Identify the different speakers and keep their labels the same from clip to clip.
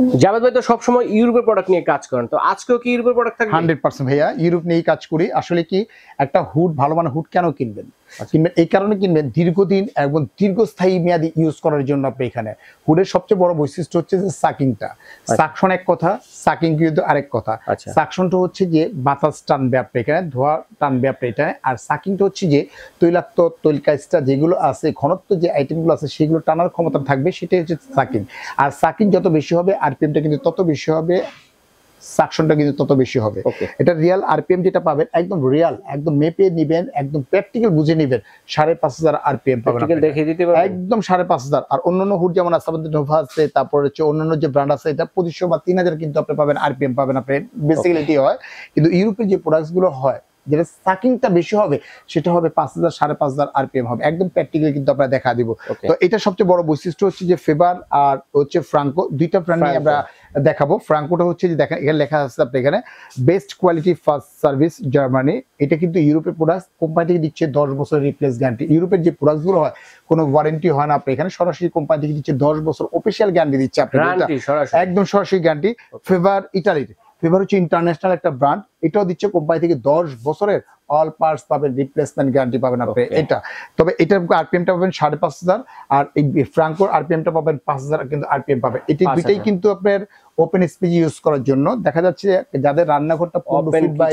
Speaker 1: জাভেদ ভাই তো সবসময় ইউরোপের প্রোডাক্ট নিয়ে কাজ করেন, তো আজকেও কি ইউরোপের প্রোডাক্ট থাকবে?
Speaker 2: 100% ভাইয়া, ইউরোপ নিয়েই কাজ করি। আসলে কি, একটা হুড, ভালো মানে হুড কেন কিনবেন? কিনবেন এই কারণে কিনবেন, দীর্ঘদিন এবং দীর্ঘস্থায়ী মেয়াদী ইউজ করার জন্য। আপনি এখানে হুডের সবচেয়ে বড় বৈশিষ্ট্য হচ্ছে যে সাকিংটা। সাকশন এক কথা, সাকিং কিন্তু আরেক কথা। সাকশনটা হচ্ছে যে বাতাস টানবে আপনি এখানে, ধোয়া টানবে আপনি এখানে, আর সাকিংটা হচ্ছে যে তৈলাক্ত তৈলকাজটা যেগুলো আছে, ঘনত্ব যে আইটেমগুলো আছে সেগুলো টানার ক্ষমতা থাকবে, সেটাই হচ্ছে সাকিং। আর সাকিং যত বেশি হবে, আরপিএমটা কিন্তু তত বেশি হবে, সাকশনটা কিন্তু তত বেশি হবে। এটা রিয়াল আরপিএম যেটা পাবেন, একদম রিয়াল, একদম মেপে নিবেন, একদম প্র্যাকটিক্যাল বুঝে নিবেন, 5,500 আরপিএম পাবেন,
Speaker 1: দেখিয়ে দিতে পারবেন
Speaker 2: একদম 5,500। আর অন্যান্য হুড যেমন আছে আমাদের নোভা আছে, তারপর হচ্ছে অন্যান্য যে ব্র্যান্ড আছে, এটা 2,500 বা 3,000 কিন্তু আপনি পাবেন, আরপিএম পাবেন আপনি, বেসিক্যালি হয়। কিন্তু ইউরোপের যে প্রোডাক্টস গুলো হয়, যেটা সাকিংটা বেশি হবে, সেটা হবে 5,000 5,500 আরপিএম হবে, একদম প্র্যাকটিক্যালি কিন্তু আমরা দেখা দিব। তো এটা সবচেয়ে বড় বৈশিষ্ট্য হচ্ছে যে ফেভার আর হচ্ছে ফ্রাঙ্কো, দুইটা ব্র্যান্ড নিয়ে আমরা দেখাবো। ফ্রাঙ্কোটা হচ্ছে যে দেখেন এখানে লেখা আছে আপনি এখানে, best quality first service Germany. এটা কিন্তু ইউরোপের প্রোডাক্ট, কোম্পানি থেকে দিচ্ছে 10 বছরের রিপ্লেস গ্যারান্টি। ইউরোপের যে প্রোডাক্ট গুলো হয় কোনো ওয়ারেন্টি হয় না, আপনি এখানে সরাসরি কোম্পানি থেকে দিচ্ছে 10 বছর অফিসিয়াল গ্যারান্টি দিচ্ছে আপনি, একদম সরাসরি গ্যারান্টি। ফেভার ইটালির, ফেভার হচ্ছে ইন্টারন্যাশনাল একটা ব্র্যান্ড, এটাও দিচ্ছে কোম্পানি থেকে 10 বছরের অল পার্টস পাবেন, রিপ্লেসমেন্ট গ্যারান্টি পাবেন আপনি এটা। তবে এটার আরপিএমটা পাবেন 5,500, আর এই ফ্রাঙ্কোর আরপিএমটা পাবেন 5,000 কিন্তু আরপিএম পাবেন। এটি দুইটাই কিন্তু আপনার ওপেন স্পেস ইউজ করার জন্য। দেখা যাচ্ছে যাদের রান্নাঘরটা 15 ফিট বাই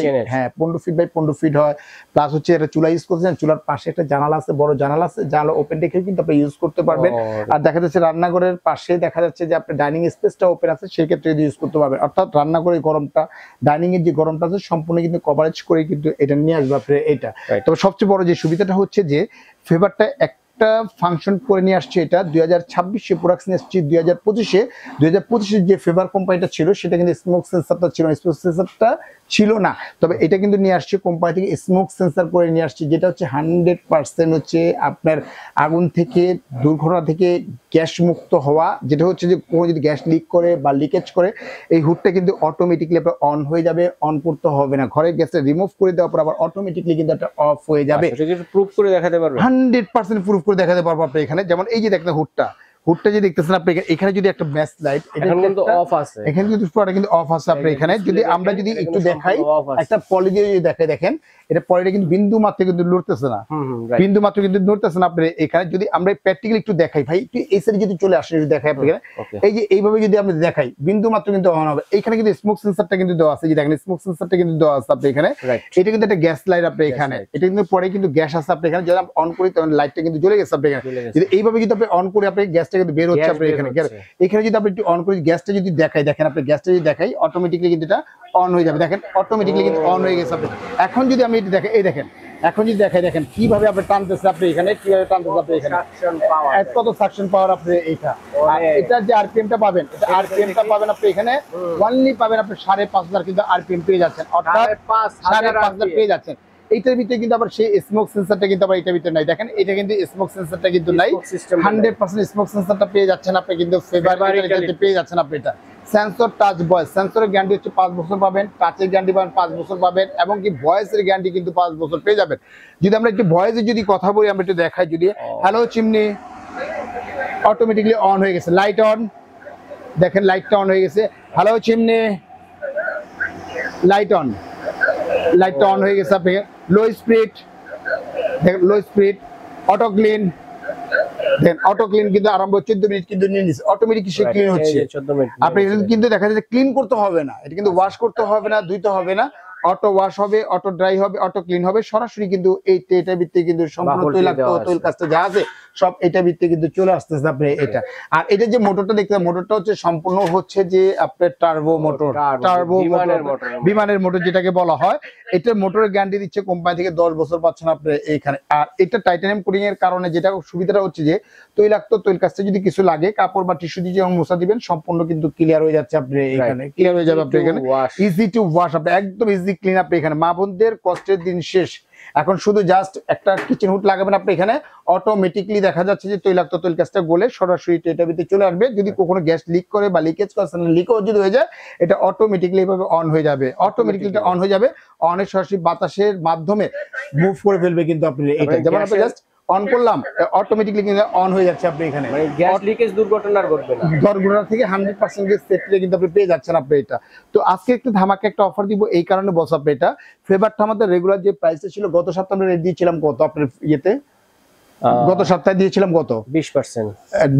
Speaker 2: 15 ফিট হয়, প্লাস হচ্ছে এটা চুলা ইউজ করছেন, চুলার পাশে একটা জানালা আছে, বড় জানালা আছে, জানালা ওপেন রেখে কিন্তু আপনি ইউজ করতে পারবেন। আর দেখা যাচ্ছে রান্নাঘরের পাশে দেখা যাচ্ছে যে আপনার ডাইনিং স্পেসটা ওপেন আছে, সেই ক্ষেত্রে ইউজ করতে পারবেন। অর্থাৎ রান্নাঘরের গরমটা, ডাইনিং এর যে গরমটা আছে, সম্পূর্ণ কিন্তু কভারেজ করে কিন্তু এটা নিয়ে আসবে আপনি এটা। তবে সবচেয়ে বড় যে সুবিধাটা হচ্ছে যে ফেভারটা একটা ফাংশন করে নিয়ে আসছে, এটা 2026 প্রোডাকশন এসছে 2025 যে ফেভার কোম্পানিটা ছিল, সেটা কিন্তু স্মোক সেন্সরটা ছিল, স্মোক সেন্সরটা ছিল না। তবে এটা কিন্তু নিয়ে আসছে কোম্পানি থেকে, স্মোক সেন্সর করে নিয়ে আসছে, যেটা হচ্ছে 100% হচ্ছে আপনার আগুন থেকে, দুর্ঘটনা থেকে গ্যাস মুক্ত হওয়া। যেটা হচ্ছে যে কোনো যদি গ্যাস লিক করে বা লিকেজ করে, এই হুডটা কিন্তু অটোমেটিকলি আপনার অন হয়ে যাবে, অন করতে হবে না। ঘরের গ্যাসটা রিমুভ করে দেওয়ার পর আবার অটোমেটিকলি কিন্তু এটা অফ হয়ে যাবে।
Speaker 1: প্রুফ করে দেখাতে পারবেন,
Speaker 2: 100% প্রুফ করে দেখাতে পারবো আপনি এখানে। যেমন এই যে দেখেন হুডটা যে দেখতেছেন আপনি এখানে, যদি একটা ম্যাচ লাইট, এটা কিন্তু অফ আছে, এখানে কিন্তু পুরোটা কিন্তু অফ আছে আপনি এখানে। যদি আমরা যদি একটু দেখাই, একটা পলি দিয়ে যদি দেখাই, দেখেন এটা পলিটা কিন্তু বিন্দু মাত্র কিন্তু নড়তেছে না, বিন্দু মাত্র কিন্তু নড়তেছে না আপনি এখানে। যদি আমরা প্র্যাকটিক্যালি একটু দেখাই ভাই, একটু এই সাইডে যদি চলে আসে, যদি দেখাই আপনি এই যে এইভাবে যদি আমরা দেখাই, বিন্দু মাত্র কিন্তু অন হবে। এখানে কিন্তু স্মোক সেন্সরটা কিন্তু দেওয়া আছে, যে দেখেন স্মোক সেন্সরটা কিন্তু দেওয়া আছে আপনি এখানে। এটা কিন্তু একটা গ্যাস লাইট আপনি এখানে, এটা কিন্তু পরে কিন্তু গ্যাস আছে আপনি এখানে। যদি আমরা অন করি তখন লাইটটা কিন্তু জ্বলে গেছে আপনি এখানে। যদি এইভাবে যদি আপনি অন করে, আপনি গ্যাসটা কিন্তু বের হচ্ছে আপনি এখানে। এখানে যদি আপনি একটু অন করে গ্যাসটা যদি দেখাই, দেখেন আপনি গ্যাসটা যদি দেখাই, অটোমেটিকলি কিন্তু এটা অন হয়ে যাবে। দেখেন অটোমেটিকলি কিন্তু অন হয়ে গেছে আপনি। এখন যদি আমি এটা দেখাই, এই দেখেন এখন যদি দেখাই, দেখেন কিভাবে আপনি টানতেছে আপনি এখানে, কিভাবে টানতেছে আপনি এখানে, কত সাকশন পাওয়ার আপনি এইটা। আর এটার যে আরপিএমটা পাবেন, এটা আরপিএমটা পাবেন আপনি এখানে অনলি পাবেন আপনি 5,500 কিন্তু আরপিএম পেয়ে যাচ্ছেন, অর্থাৎ 5,500 পেয়ে যাচ্ছেন। এইটার ভিতরে কিন্তু আবার সেই স্মোক সেন্সরটা কিন্তু আবার এটার ভিতরে নাই। দেখেন এটা কিন্তু স্মোক সেন্সরটা কিন্তু নাই, 100% স্মোক সেন্সরটা পেয়ে যাচ্ছেন আপনি কিন্তু ফেভার পেয়ে যাচ্ছেন আপনি এটা। সেন্সর টাচ ভয়েস, সেন্সরের গ্যারান্টি হচ্ছে 5 বছর পাবেন, টাচের গ্যারান্টি পাবেন 5 বছর পাবেন, এবং কি ভয়েসের গ্যারান্টি কিন্তু 5 বছর পেয়ে যাবেন। যদি আমরা একটু ভয়েসে যদি কথা বলি, আমরা একটু দেখাই, যদি হ্যালো চিমনি, অটোমেটিকলি অন হয়ে গেছে, লাইট অন, দেখেন লাইটটা অন হয়ে গেছে। হ্যালো চিমনি, লাইট অন, লাইটটা অন হয়ে গেছে আপনি। লো স্পিড, দেখেন লো স্পিড, অটো ক্লিন, দেন অটো ক্লিন কিন্তু আরম্ভ 14 মিনিট কিন্তু নিয়ে নিচ্ছে, অটোমেটিক সে ক্লিন হচ্ছে আপনি কিন্তু। দেখা যাচ্ছে ক্লিন করতে হবে না, এটা কিন্তু ওয়াশ করতে হবে না, ধুইতে হবে না, অটো ওয়াশ হবে, অটো ড্রাই হবে, অটো ক্লিন হবে সরাসরি কিন্তু এইটার ভিত্তিতে কিন্তু সম্পূর্ণ তৈল কাজটা যা আছে সব এটা ভিত্তিতে কিন্তু চলে আসতেছে আপনি এটা। আর এটা যে মোটরটা দেখতে, মোটরটা হচ্ছে সম্পূর্ণ হচ্ছে যে আপনার টার্বো মোটর, বিমানের মোটর যেটাকে বলা হয়। এটার মোটরের গ্যারান্টি দিচ্ছে কোম্পানি থেকে 10 বছর পাচ্ছেন আপনি এইখানে। আর এটা টাইটানিয়াম কোটিং এর কারণে যেটা সুবিধাটা হচ্ছে যে তৈলাক্ত তৈল কাজটা যদি কিছু লাগে, কাপড় বা টিস্যু দিয়ে যেমন মোছা দিবেন, সম্পূর্ণ কিন্তু ক্লিয়ার হয়ে যাচ্ছে আপনি এখানে, ক্লিয়ার হয়ে যাবে আপনি এখানে, ইজি টু ওয়াশ আপনি, একদম ইজি ক্লিন আপনি এখানে। মা বোনদের কষ্টের দিন শেষ, এখন শুধু জাস্ট একটা কিচেন হুড লাগাবেন আপনি এখানে, অটোমেটিকলি দেখা যাচ্ছে যে তৈলাক্ত তৈল কাজটা গলে সরাসরি এটা ভিতরে চলে আসবে। যদি কখনো গ্যাস লিক করে বা লিকেজ করে, লিকও যদি হয়ে যায়, এটা অটোমেটিকলি এভাবে অন হয়ে যাবে, অটোমেটিকলি এটা অন হয়ে যাবে। অনের সরাসরি বাতাসের মাধ্যমে মুভ করে ফেলবে কিন্তু আপনি এটা। যেমন আপনি জাস্ট অন করলাম অটোমেটিকলি কিন্তু অন হয়ে যাচ্ছে আপনি এখানে,
Speaker 1: মানে গ্যাস লিকেজ দুর্ঘটনা আর ঘটবে না।
Speaker 2: দুর্ঘটনা থেকে 100% সেফটি কিন্তু আপনি পেয়ে যাচ্ছেন আপনি এটা। তো আজকে একটু ধামাকা একটা অফার দিব এই কারণে বস আপনি এটা, ফেভারটা আমাদের রেগুলার যে প্রাইসটা ছিল গত সপ্তাহে আমরা রেট দিয়েছিলাম কত আপনার ইয়েতে, গত সপ্তাহে দিয়েছিলাম কত
Speaker 1: 20%,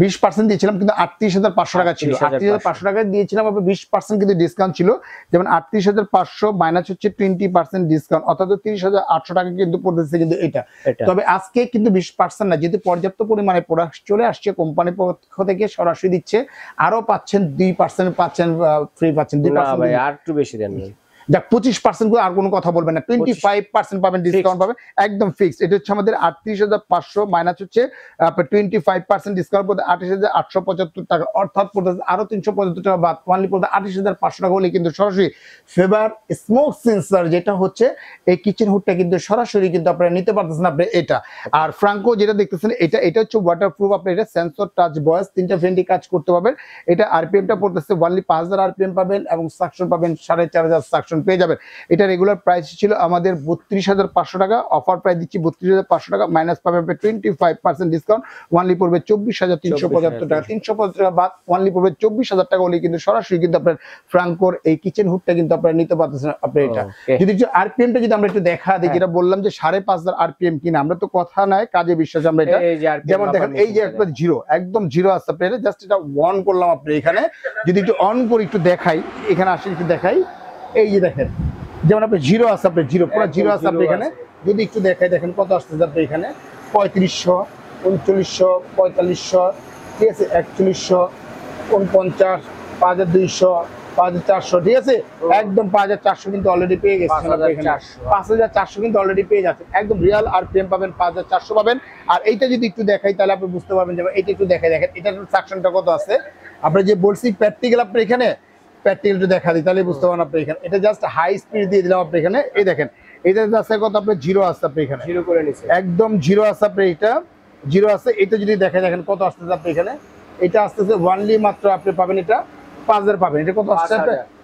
Speaker 2: 20% দিয়েছিলাম, কিন্তু 38,500 টাকা ছিল, 38,500 টাকা দিয়েছিলাম আবার 20% কিন্তু ডিসকাউন্ট ছিল, যেমন 38,500 মাইনাস হচ্ছে 20% ডিসকাউন্ট, অর্থাৎ 30,800 টাকা কিন্তু পড়তেছে কিন্তু এটা। তবে আজকে কিন্তু 20% না, যেহেতু পর্যাপ্ত পরিমাণে প্রোডাক্ট চলে আসছে কোম্পানির পক্ষ থেকে সরাসরি দিচ্ছে, আরো পাচ্ছেন 2% পাচ্ছেন, ফ্রি পাচ্ছেন 2%।
Speaker 1: ভাই আর একটু বেশি দেন
Speaker 2: দেখ 25% করে আর কোনো কথা বলবেন না, 25% পাবেন ডিসকাউন্ট পাবেন একদম ফিক্সড। এটা হচ্ছে আমাদের 38,500 মাইনাস হচ্ছে 25% ডিসকাউন্ট পড়তে 28,875 টাকা, অর্থাৎ পড়তে আরো 375 টাকা বাদ, ওয়ানলি পড়তে 28,500 টাকা হলে কিন্তু সরাসরি ফেভার স্মোক সেন্সর যেটা হচ্ছে এই কিচেন হুডটা কিন্তু সরাসরি কিন্তু আপনারা নিতে পারতেছেন আপনি এটা। আর ফ্রাঙ্কো যেটা দেখতেছেন এটা হচ্ছে ওয়াটারপ্রুফ, আপনি এটা সেন্সর টাচ ভয়েস তিনটা ফ্রেন্ডলি কাজ করতে পারবেন। এটা আরপিএমটা পড়তেছে ওয়ানলি 5000 আরপিএম পাবেন এবং সাকশন পাবেন 4,500 সাকশন পেয়ে যাবেন। এটা রেগুলার প্রাইস ছিল আমাদের 32,500 টাকা, অফার প্রাইস দিচ্ছি 32,500 টাকা, মাইনাস পাবেন 25% ডিসকাউন্ট, ওয়ানলি পড়বে 24,375 টাকা, 350 টাকা বাদ, ওয়ানলি পড়বে 24,000 টাকা হলে কিন্তু সরাসরি কিন্তু আপনার ফ্রাঙ্কোর এই কিচেন হুডটা কিন্তু আপনারা নিতে পারতেছেন আপনি এটা। যদি আরপিএমটা যদি আমরা একটু দেখা দিই, যেটা বললাম যে 5,500 আরপিএম কিনা, আমরা তো কথা নয় কাজে বিশ্বাস আমরা এটা, যেমন দেখেন এই যে একটা জিরো, একদম জিরো আছে আপনি এটা, জাস্ট এটা অন করলাম আপনি এখানে, যদি একটু অন করে একটু দেখাই, এখানে আসে একটু দেখাই, এই যে দেখেন যেমন আপনি জিরো আছে, আপনি জিরো পুরো জিরো আছে আপনি এখানে, যদি একটু দেখাই দেখেন কত আসতেছে আপনি এখানে 3500, 3900, 4500, ঠিক আছে, 4100, 49, 5200, 5400, ঠিক আছে, একদম 5400 কিন্তু অলরেডি পেয়ে গেছেন, 5400 কিন্তু অলরেডি পেয়ে যাচ্ছেন, একদম রিয়াল আরপিএম পাবেন 5400 পাবেন। আর এইটা যদি একটু দেখাই তাহলে আপনি বুঝতে পারবেন, যে এইটা একটু দেখাই, দেখেন এটার সাকশনটা কত আছে, আপনার যে বলছি প্র্যাকটিক্যাল আপনি এখানে প্র্যাকটিক্যালটা দেখা দিই তাহলে বুঝতে পারেন আপনি এখানে, এটা জাস্ট হাই স্পিড দিয়ে দিলাম আপনি এখানে, এই দেখেন এটা আছে কত আপনার জিরো আছে আপনি এখানে,
Speaker 1: জিরো করে নিছে
Speaker 2: একদম জিরো আছে আপনি, এটা জিরো আছে, এটা যদি দেখেন দেখেন কত আসতেছে আপনি এখানে, এটা আসতেছে ওয়ানলি মাত্র আপনি পাবেন এটা 5000 পাবেন, এটা কত আসছে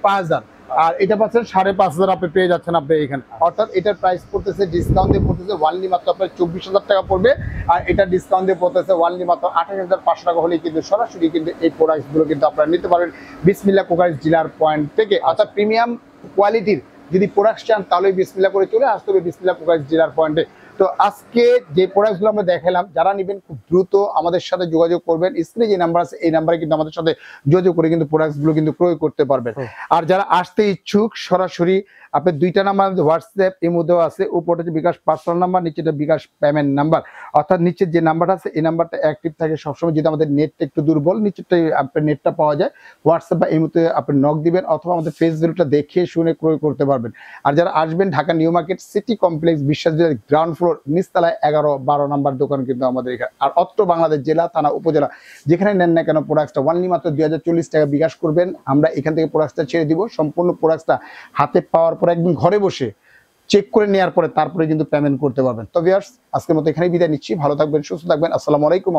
Speaker 2: 5000, আর এটা পাচ্ছেন 5,500 আপনি পেয়ে যাচ্ছেন আপনি এখানে, অর্থাৎ এটার প্রাইস পড়তেছে ডিসকাউন্ট দিয়ে পড়তেছে ওয়ানলি মাত্র আপনার 24,000 টাকা পড়বে, আর এটা ডিসকাউন্ট দিয়ে পড়তেছে ওয়ানলি মাত্র 28,500 টাকা হলে কিন্তু সরাসরি কিন্তু এই প্রোডাক্টগুলো কিন্তু আপনারা নিতে পারবেন বিসমিল্লাহ কোকারিজ ডিলার পয়েন্ট থেকে। অর্থাৎ প্রিমিয়াম কোয়ালিটির যদি প্রোডাক্ট চান তাহলে বিসমিল্লাহ করে চলে আসতে হবে বিসমিল্লাহ কোকারিজ ডিলার পয়েন্টে। তো আজকে যে প্রোডাক্টগুলো আমরা দেখালাম, যারা নেবেন খুব দ্রুত আমাদের সাথে যোগাযোগ করবেন, স্ক্রিনে যে নাম্বার আছে এই নাম্বারে কিন্তু আমাদের সাথে যোগাযোগ করে কিন্তু প্রোডাক্টগুলো কিন্তু ক্রয় করতে পারবেন। আর যারা আসতে ইচ্ছুক সরাসরি আপনি দুইটা নাম্বার হোয়াটসঅ্যাপ এর মধ্যেও আছে, উপরে হচ্ছে বিকাশ পার্সোনাল নাম্বার, নিচেটা বিকাশ পেমেন্ট নাম্বার, অর্থাৎ নিচের যে নাম্বারটা আছে এই নাম্বারটা অ্যাক্টিভ থাকে সবসময়, যদি আমাদের নেটটা একটু দুর্বল নিচেরটাই আপনার নেটটা পাওয়া যায়, হোয়াটসঅ্যাপ বা এই মুহূর্তে আপনি নক দিবেন অথবা আমাদের ফেসবুকটা দেখে শুনে ক্রয় করতে পারবেন। আর যারা আসবেন Dhaka new market city complex বিশ্বাস গ্রাউন্ড ফ্লোর নিচতলায় 11-12 নাম্বার দোকান কিন্তু আমাদের এখানে। আর অত্র বাংলাদেশ জেলা থানা উপজেলা যেখানে নেন না কেন প্রোডাক্টটা ওয়ানলি মাত্র 2040 টাকা বিকাশ করবেন, আমরা এখান থেকে প্রোডাক্টটা ছেড়ে দিব, সম্পূর্ণ প্রোডাক্টটা হাতে পাওয়ার পর একদম ঘরে বসে চেক করে নেওয়ার পরে তারপরে কিন্তু পেমেন্ট করতে পারবেন। তো ভিউয়ার্স আজকের মতো এখানেই বিদায় নিচ্ছি, ভালো থাকবেন, সুস্থ থাকবেন, আসসালামু আলাইকুম।